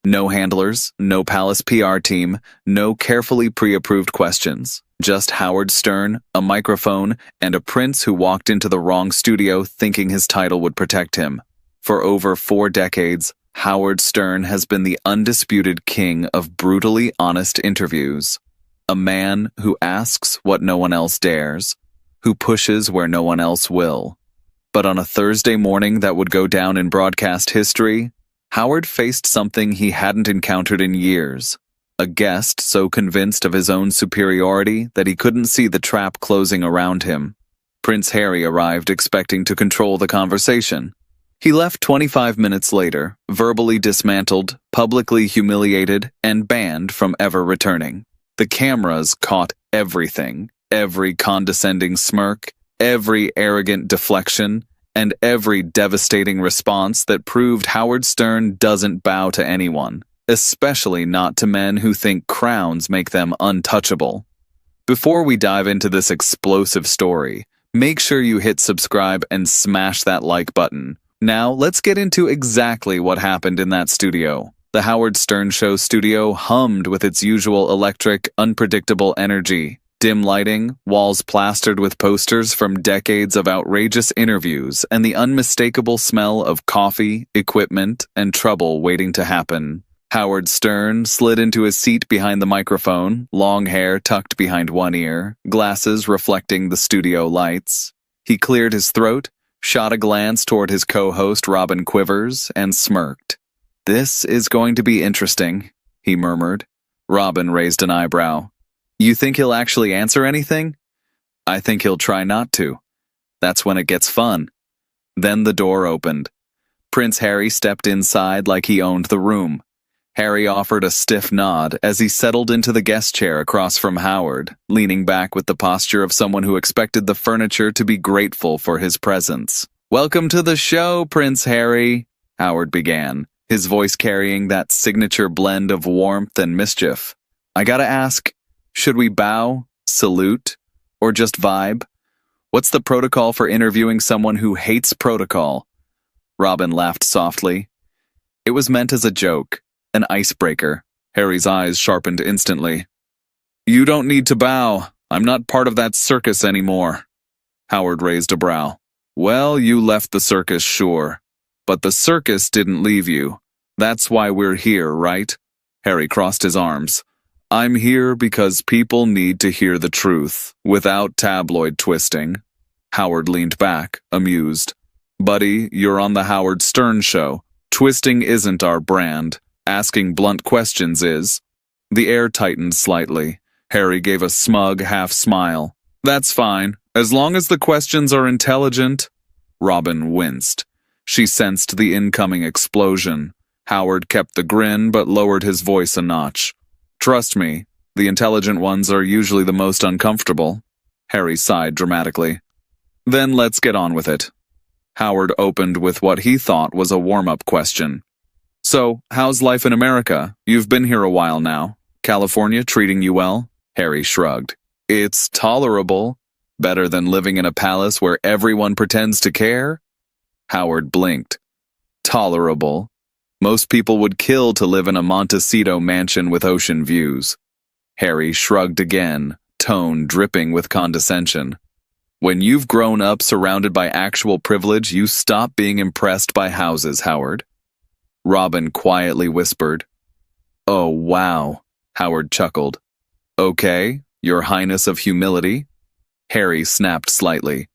No handlers, no palace PR team, no carefully pre-approved questions. Just Howard Stern, a microphone, and a prince who walked into the wrong studio thinking his title would protect him. For over 4 decades, Howard Stern has been the undisputed king of brutally honest interviews. A man who asks what no one else dares, who pushes where no one else will. But on a Thursday morning that would go down in broadcast history, Howard faced something he hadn't encountered in years. A guest so convinced of his own superiority that he couldn't see the trap closing around him. Prince Harry arrived expecting to control the conversation. He left 25 minutes later, verbally dismantled, publicly humiliated, and banned from ever returning. The cameras caught everything, every condescending smirk, every arrogant deflection, and every devastating response that proved Howard Stern doesn't bow to anyone, especially not to men who think crowns make them untouchable. Before we dive into this explosive story, make sure you hit subscribe and smash that like button. Now, let's get into exactly what happened in that studio. The Howard Stern Show studio hummed with its usual electric, unpredictable energy. Dim lighting, walls plastered with posters from decades of outrageous interviews, and the unmistakable smell of coffee, equipment, and trouble waiting to happen. Howard Stern slid into his seat behind the microphone, long hair tucked behind one ear, glasses reflecting the studio lights. He cleared his throat, shot a glance toward his co-host Robin Quivers, and smirked. "This is going to be interesting," he murmured. Robin raised an eyebrow. "You think he'll actually answer anything?" "I think he'll try not to. That's when it gets fun." Then the door opened. Prince Harry stepped inside like he owned the room. Harry offered a stiff nod as he settled into the guest chair across from Howard, leaning back with the posture of someone who expected the furniture to be grateful for his presence. "Welcome to the show, Prince Harry," Howard began, his voice carrying that signature blend of warmth and mischief. "I gotta ask, should we bow, salute, or just vibe? What's the protocol for interviewing someone who hates protocol?" Robin laughed softly. It was meant as a joke. An icebreaker. Harry's eyes sharpened instantly. "You don't need to bow. I'm not part of that circus anymore." Howard raised a brow. "Well, you left the circus, sure. But the circus didn't leave you. That's why we're here, right?" Harry crossed his arms. "I'm here because people need to hear the truth, without tabloid twisting." Howard leaned back, amused. "Buddy, you're on the Howard Stern Show. Twisting isn't our brand. Asking blunt questions is." The air tightened slightly. Harry gave a smug half-smile. "That's fine, as long as the questions are intelligent." Robin winced. She sensed the incoming explosion. Howard kept the grin but lowered his voice a notch. "Trust me, the intelligent ones are usually the most uncomfortable." Harry sighed dramatically. "Then let's get on with it." Howard opened with what he thought was a warm-up question. "So, how's life in America? You've been here a while now. California treating you well?" Harry shrugged. "It's tolerable. Better than living in a palace where everyone pretends to care?" Howard blinked. "Tolerable. Most people would kill to live in a Montecito mansion with ocean views." Harry shrugged again, tone dripping with condescension. "When you've grown up surrounded by actual privilege, you stop being impressed by houses, Howard." Robin quietly whispered. "Oh, wow," Howard chuckled. "Okay, your highness of humility." Harry snapped slightly.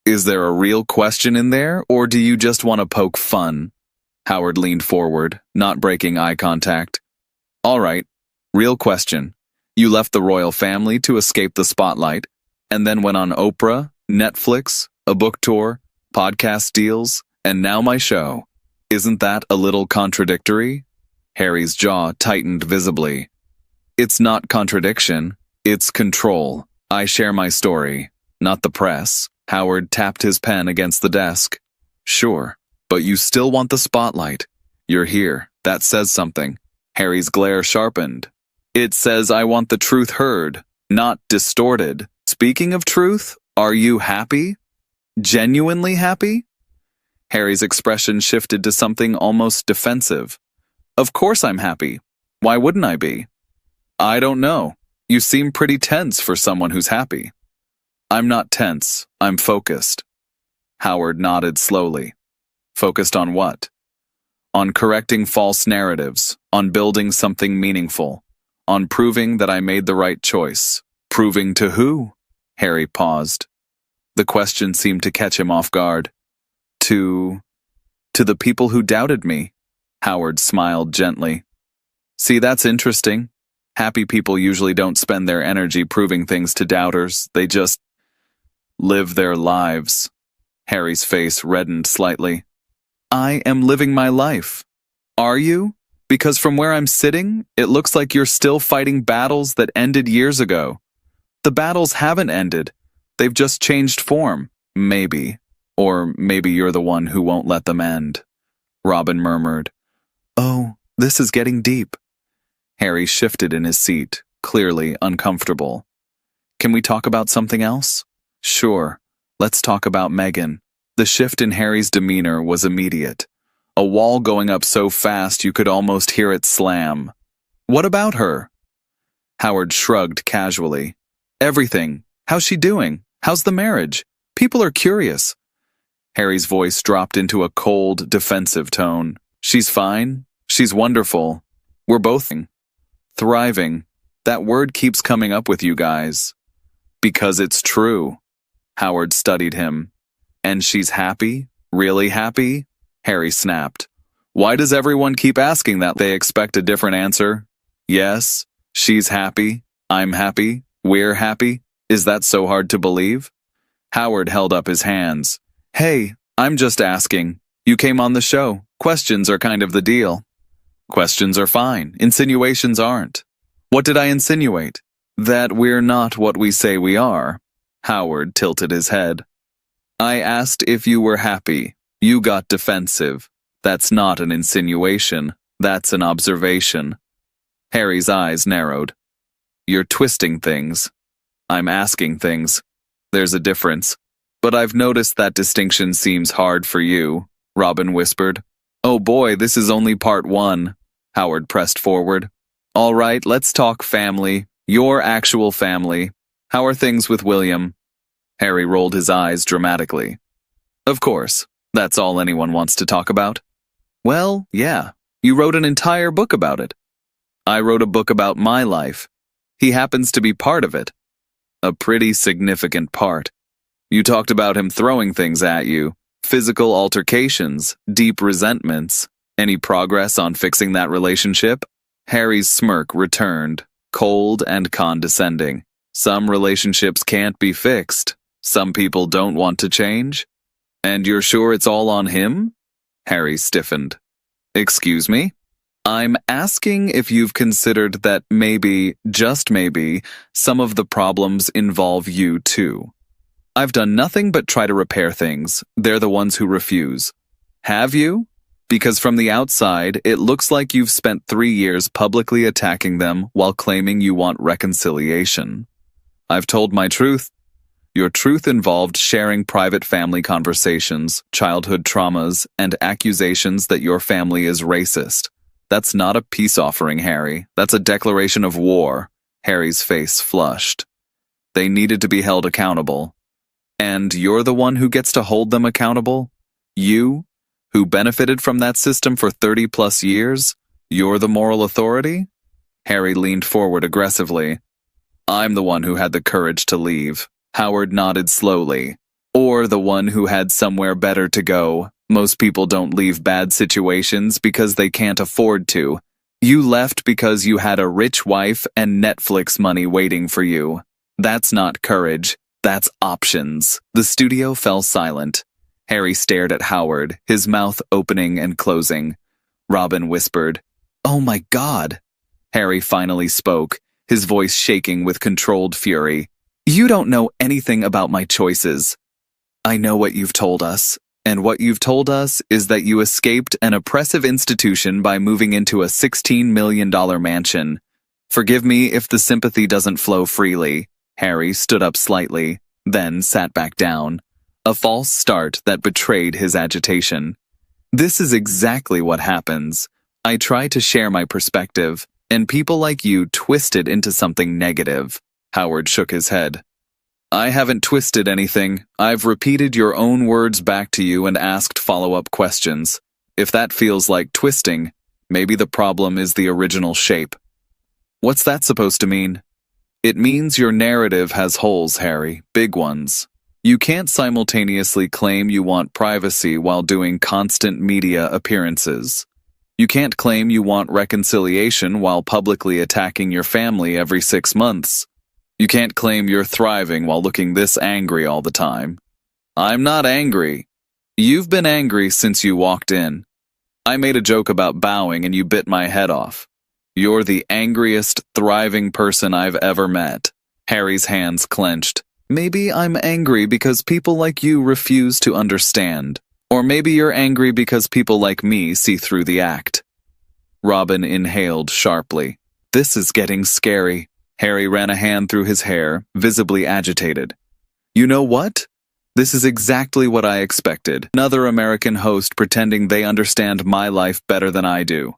"Is there a real question in there, or do you just want to poke fun?" Howard leaned forward, not breaking eye contact. "All right, real question. You left the royal family to escape the spotlight, and then went on Oprah, Netflix, a book tour, podcast deals, and now my show. Isn't that a little contradictory?" Harry's jaw tightened visibly. "It's not contradiction, it's control. I share my story, not the press." Howard tapped his pen against the desk. "Sure, but you still want the spotlight. You're here, that says something." Harry's glare sharpened. "It says I want the truth heard, not distorted. Speaking of truth, are you happy? Genuinely happy?" Harry's expression shifted to something almost defensive. Of course I'm happy. Why wouldn't I be? I don't know. You seem pretty tense for someone who's happy. I'm not tense. I'm focused. Howard nodded slowly. Focused on what? On correcting false narratives, on building something meaningful, on proving that I made the right choice. Proving to who? Harry paused. The question seemed to catch him off guard. To the people who doubted me. Howard smiled gently. See, that's interesting. Happy people usually don't spend their energy proving things to doubters. They just live their lives. Harry's face reddened slightly. I am living my life. Are you? Because from where I'm sitting, it looks like you're still fighting battles that ended years ago. The battles haven't ended. They've just changed form. Maybe. Or maybe you're the one who won't let them end. Robin murmured. Oh, this is getting deep. Harry shifted in his seat, clearly uncomfortable. Can we talk about something else? Sure. Let's talk about Megan. The shift in Harry's demeanor was immediate. A wall going up so fast you could almost hear it slam. What about her? Howard shrugged casually. Everything. How's she doing? How's the marriage? People are curious. Harry's voice dropped into a cold, defensive tone. She's fine. She's wonderful. We're both thriving. That word keeps coming up with you guys. Because it's true. Howard studied him. And she's happy? Really happy? Harry snapped. Why does everyone keep asking that? They expect a different answer. Yes, she's happy. I'm happy. We're happy. Is that so hard to believe? Howard held up his hands. Hey, I'm just asking. You came on the show. Questions are kind of the deal. Questions are fine. Insinuations aren't. What did I insinuate? That we're not what we say we are. Howard tilted his head. I asked if you were happy. You got defensive. That's not an insinuation. That's an observation. Harry's eyes narrowed. You're twisting things. I'm asking things. There's a difference. But I've noticed that distinction seems hard for you, Robin whispered. Oh boy, this is only part one. Howard pressed forward. All right, let's talk family. Your actual family. How are things with William? Harry rolled his eyes dramatically. Of course, that's all anyone wants to talk about. Well, yeah, you wrote an entire book about it. I wrote a book about my life. He happens to be part of it. A pretty significant part. You talked about him throwing things at you, physical altercations, deep resentments. Any progress on fixing that relationship? Harry's smirk returned, cold and condescending. Some relationships can't be fixed. Some people don't want to change. And you're sure it's all on him? Harry stiffened. Excuse me? I'm asking if you've considered that maybe, just maybe, some of the problems involve you too. I've done nothing but try to repair things. They're the ones who refuse. Have you? Because from the outside, it looks like you've spent 3 years publicly attacking them while claiming you want reconciliation. I've told my truth. Your truth involved sharing private family conversations, childhood traumas, and accusations that your family is racist. That's not a peace offering, Harry. That's a declaration of war. Harry's face flushed. They needed to be held accountable. And you're the one who gets to hold them accountable? You, who benefited from that system for 30-plus years? You're the moral authority? Harry leaned forward aggressively. I'm the one who had the courage to leave. Howard nodded slowly. Or the one who had somewhere better to go. Most people don't leave bad situations because they can't afford to. You left because you had a rich wife and Netflix money waiting for you. That's not courage. That's options. The studio fell silent. Harry stared at Howard, his mouth opening and closing. Robin whispered, "Oh my God." Harry finally spoke, his voice shaking with controlled fury. You don't know anything about my choices. I know what you've told us, and what you've told us is that you escaped an oppressive institution by moving into a $16 million mansion. Forgive me if the sympathy doesn't flow freely. Harry stood up slightly, then sat back down. A false start that betrayed his agitation. This is exactly what happens. I try to share my perspective, and people like you twist it into something negative. Howard shook his head. I haven't twisted anything. I've repeated your own words back to you and asked follow-up questions. If that feels like twisting, maybe the problem is the original shape. What's that supposed to mean? It means your narrative has holes, Harry, big ones. You can't simultaneously claim you want privacy while doing constant media appearances. You can't claim you want reconciliation while publicly attacking your family every 6 months. You can't claim you're thriving while looking this angry all the time. I'm not angry. You've been angry since you walked in. I made a joke about bowing and you bit my head off. You're the angriest, thriving person I've ever met. Harry's hands clenched. Maybe I'm angry because people like you refuse to understand. Or maybe you're angry because people like me see through the act. Robin inhaled sharply. This is getting scary. Harry ran a hand through his hair, visibly agitated. You know what? This is exactly what I expected. Another American host pretending they understand my life better than I do.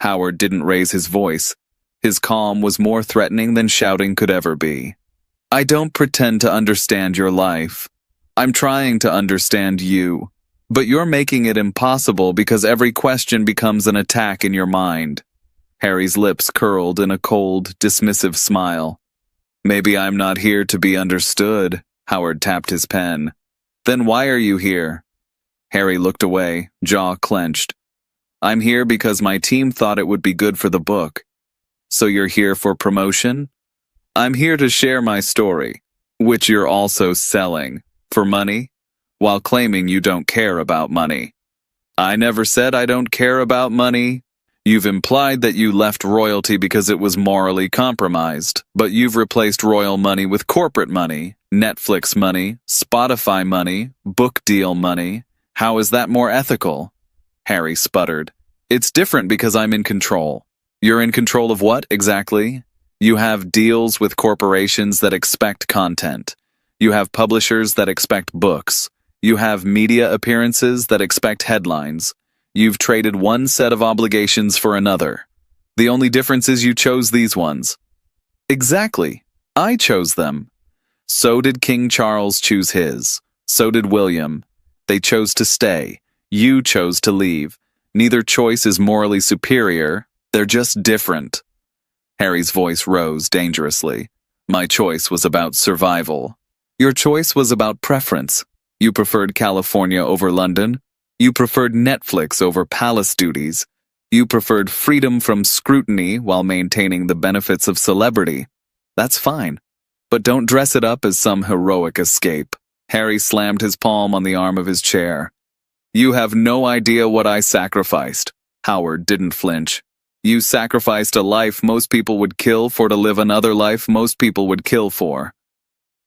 Howard didn't raise his voice. His calm was more threatening than shouting could ever be. I don't pretend to understand your life. I'm trying to understand you. But you're making it impossible because every question becomes an attack in your mind. Harry's lips curled in a cold, dismissive smile. Maybe I'm not here to be understood. Howard tapped his pen. Then why are you here? Harry looked away, jaw clenched. I'm here because my team thought it would be good for the book. So you're here for promotion? I'm here to share my story, which you're also selling. For money? While claiming you don't care about money. I never said I don't care about money. You've implied that you left royalty because it was morally compromised, but you've replaced royal money with corporate money, Netflix money, Spotify money, book deal money. How is that more ethical? Harry sputtered. It's different because I'm in control. You're in control of what, exactly? You have deals with corporations that expect content. You have publishers that expect books. You have media appearances that expect headlines. You've traded one set of obligations for another. The only difference is you chose these ones. Exactly. I chose them. So did King Charles choose his. So did William. They chose to stay. You chose to leave. Neither choice is morally superior. They're just different. Harry's voice rose dangerously. My choice was about survival. Your choice was about preference. You preferred California over London. You preferred Netflix over palace duties. You preferred freedom from scrutiny while maintaining the benefits of celebrity. That's fine. But don't dress it up as some heroic escape. Harry slammed his palm on the arm of his chair. You have no idea what I sacrificed. Howard didn't flinch. You sacrificed a life most people would kill for to live another life most people would kill for.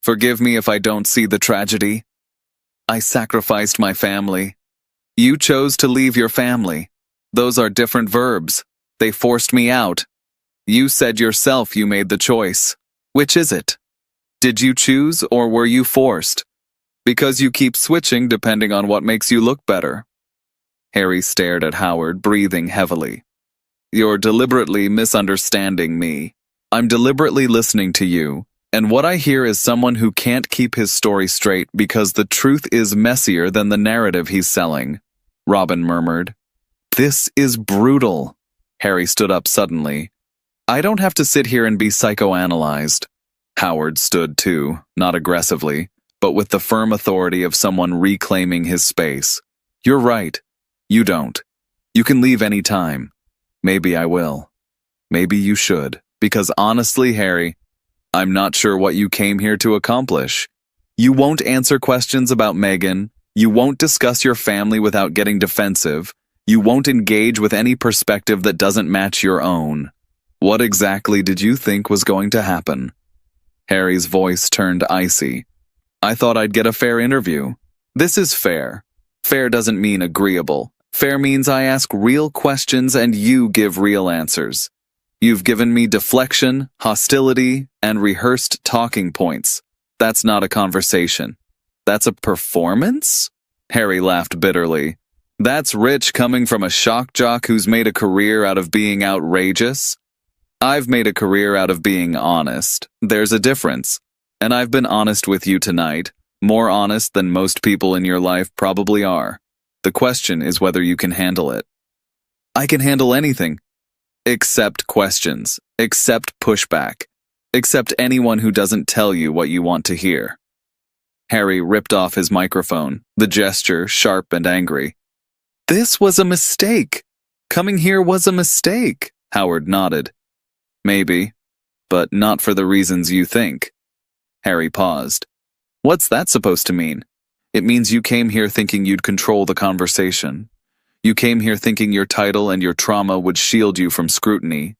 Forgive me if I don't see the tragedy. I sacrificed my family. You chose to leave your family. Those are different verbs. They forced me out. You said yourself you made the choice. Which is it? Did you choose or were you forced? Because you keep switching depending on what makes you look better. Harry stared at Howard, breathing heavily. You're deliberately misunderstanding me. I'm deliberately listening to you, and what I hear is someone who can't keep his story straight because the truth is messier than the narrative he's selling. Robin murmured. This is brutal. Harry stood up suddenly. I don't have to sit here and be psychoanalyzed. Howard stood too, not aggressively, but with the firm authority of someone reclaiming his space. You're right. You don't. You can leave any time. Maybe I will. Maybe you should. Because honestly, Harry, I'm not sure what you came here to accomplish. You won't answer questions about Meghan. You won't discuss your family without getting defensive. You won't engage with any perspective that doesn't match your own. What exactly did you think was going to happen? Harry's voice turned icy. I thought I'd get a fair interview. This is fair. Fair doesn't mean agreeable. Fair means I ask real questions and you give real answers. You've given me deflection, hostility, and rehearsed talking points. That's not a conversation. That's a performance? Harry laughed bitterly. That's rich coming from a shock jock who's made a career out of being outrageous. I've made a career out of being honest. There's a difference. And I've been honest with you tonight, more honest than most people in your life probably are. The question is whether you can handle it. I can handle anything. Except questions. Except pushback. Except anyone who doesn't tell you what you want to hear. Harry ripped off his microphone, the gesture sharp and angry. This was a mistake. Coming here was a mistake, Howard nodded. Maybe, but not for the reasons you think. Harry paused. What's that supposed to mean? It means you came here thinking you'd control the conversation. You came here thinking your title and your trauma would shield you from scrutiny.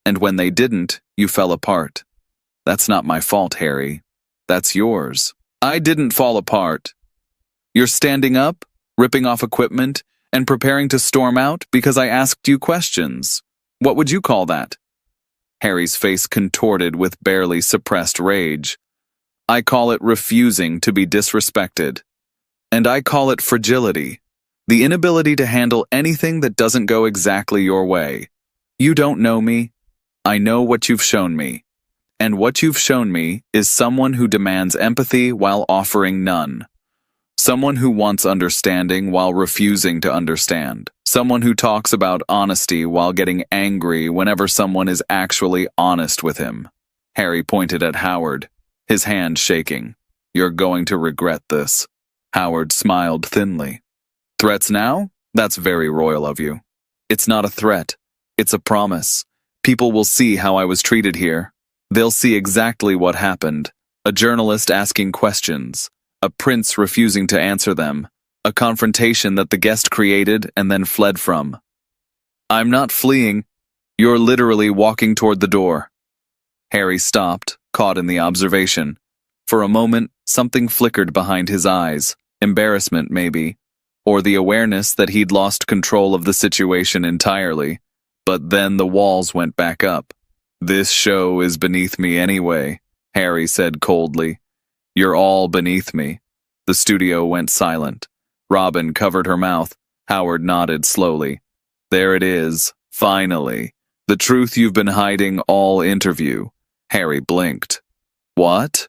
And when they didn't, you fell apart. That's not my fault, Harry. That's yours. I didn't fall apart. You're standing up, ripping off equipment, and preparing to storm out because I asked you questions. What would you call that? Harry's face contorted with barely suppressed rage. I call it refusing to be disrespected. And I call it fragility. The inability to handle anything that doesn't go exactly your way. You don't know me. I know what you've shown me. And what you've shown me is someone who demands empathy while offering none. Someone who wants understanding while refusing to understand. Someone who talks about honesty while getting angry whenever someone is actually honest with him. Harry pointed at Howard, his hand shaking. You're going to regret this. Howard smiled thinly. Threats now? That's very royal of you. It's not a threat. It's a promise. People will see how I was treated here. They'll see exactly what happened. A journalist asking questions. A prince refusing to answer them. A confrontation that the guest created and then fled from. I'm not fleeing. You're literally walking toward the door. Harry stopped, caught in the observation. For a moment, something flickered behind his eyes. Embarrassment, maybe. Or the awareness that he'd lost control of the situation entirely. But then the walls went back up. This show is beneath me anyway, Harry said coldly. You're all beneath me. The studio went silent. Robin covered her mouth. Howard nodded slowly. There it is, finally. The truth you've been hiding all interview. Harry blinked. What?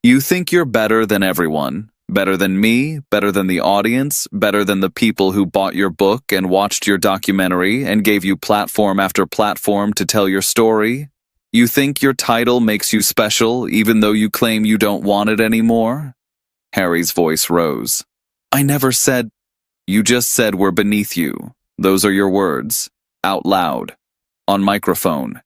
You think you're better than everyone? Better than me, better than the audience, better than the people who bought your book and watched your documentary and gave you platform after platform to tell your story? You think your title makes you special even though you claim you don't want it anymore? Harry's voice rose. I never said. You just said we're beneath you. Those are your words. Out loud. On microphone.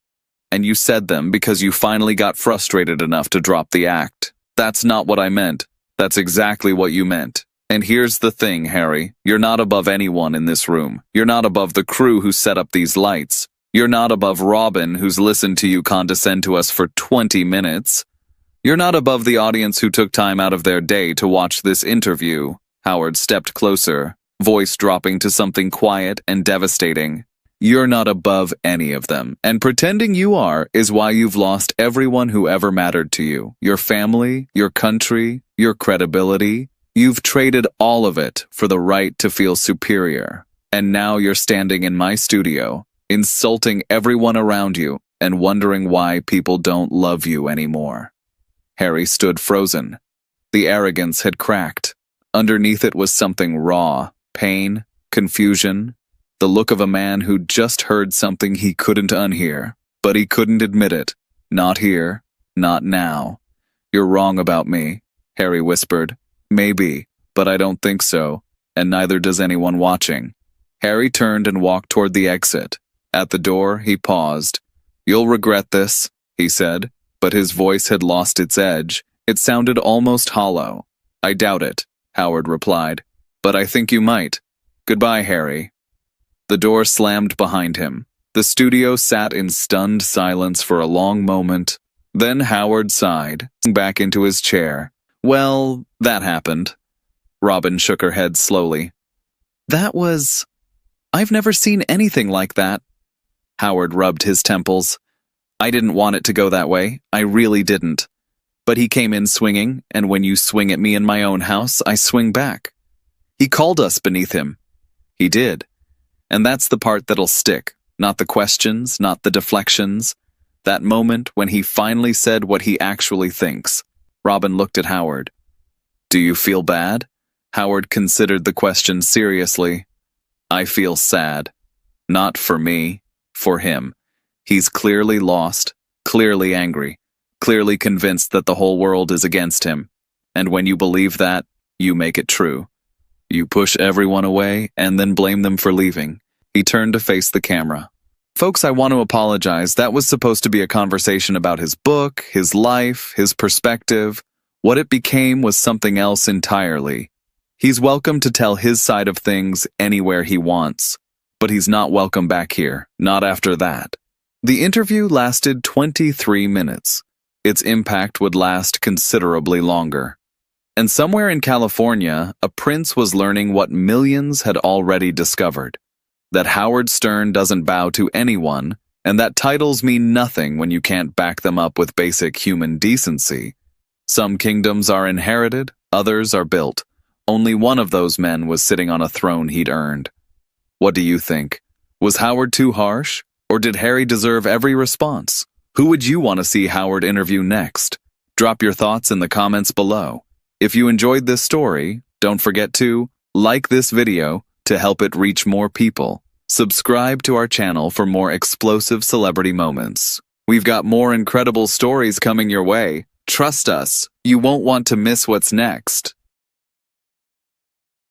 And you said them because you finally got frustrated enough to drop the act. That's not what I meant. That's exactly what you meant. And here's the thing, Harry. You're not above anyone in this room. You're not above the crew who set up these lights. You're not above Robin, who's listened to you condescend to us for 20 minutes. You're not above the audience who took time out of their day to watch this interview. Howard stepped closer, voice dropping to something quiet and devastating. You're not above any of them, and pretending you are is why you've lost everyone who ever mattered to you. Your family, your country, your credibility. You've traded all of it for the right to feel superior. And now you're standing in my studio, insulting everyone around you and wondering why people don't love you anymore. Harry stood frozen. The arrogance had cracked. Underneath it was something raw, pain, confusion, the look of a man who'd just heard something he couldn't unhear, but he couldn't admit it. Not here, not now. You're wrong about me, Harry whispered. Maybe, but I don't think so, and neither does anyone watching. Harry turned and walked toward the exit. At the door, he paused. You'll regret this, he said, but his voice had lost its edge. It sounded almost hollow. I doubt it, Howard replied, but I think you might. Goodbye, Harry. The door slammed behind him. The studio sat in stunned silence for a long moment. Then Howard sighed, back into his chair. Well, that happened. Robin shook her head slowly. I've never seen anything like that. Howard rubbed his temples. I didn't want it to go that way. I really didn't. But he came in swinging, and when you swing at me in my own house, I swing back. He called us beneath him. He did. And that's the part that'll stick. Not the questions, not the deflections. That moment when he finally said what he actually thinks. Robin looked at Howard. Do you feel bad? Howard considered the question seriously. I feel sad. Not for me, for him. He's clearly lost, clearly angry, clearly convinced that the whole world is against him. And when you believe that, you make it true. You push everyone away and then blame them for leaving. He turned to face the camera. Folks, I want to apologize. That was supposed to be a conversation about his book, his life, his perspective. What it became was something else entirely. He's welcome to tell his side of things anywhere he wants, but he's not welcome back here, not after that. The interview lasted 23 minutes. Its impact would last considerably longer. And somewhere in California, a prince was learning what millions had already discovered. That Howard Stern doesn't bow to anyone, and that titles mean nothing when you can't back them up with basic human decency. Some kingdoms are inherited, others are built. Only one of those men was sitting on a throne he'd earned. What do you think? Was Howard too harsh, or did Harry deserve every response? Who would you want to see Howard interview next? Drop your thoughts in the comments below. If you enjoyed this story, don't forget to like this video to help it reach more people. Subscribe to our channel for more explosive celebrity moments. We've got more incredible stories coming your way. Trust us, you won't want to miss what's next.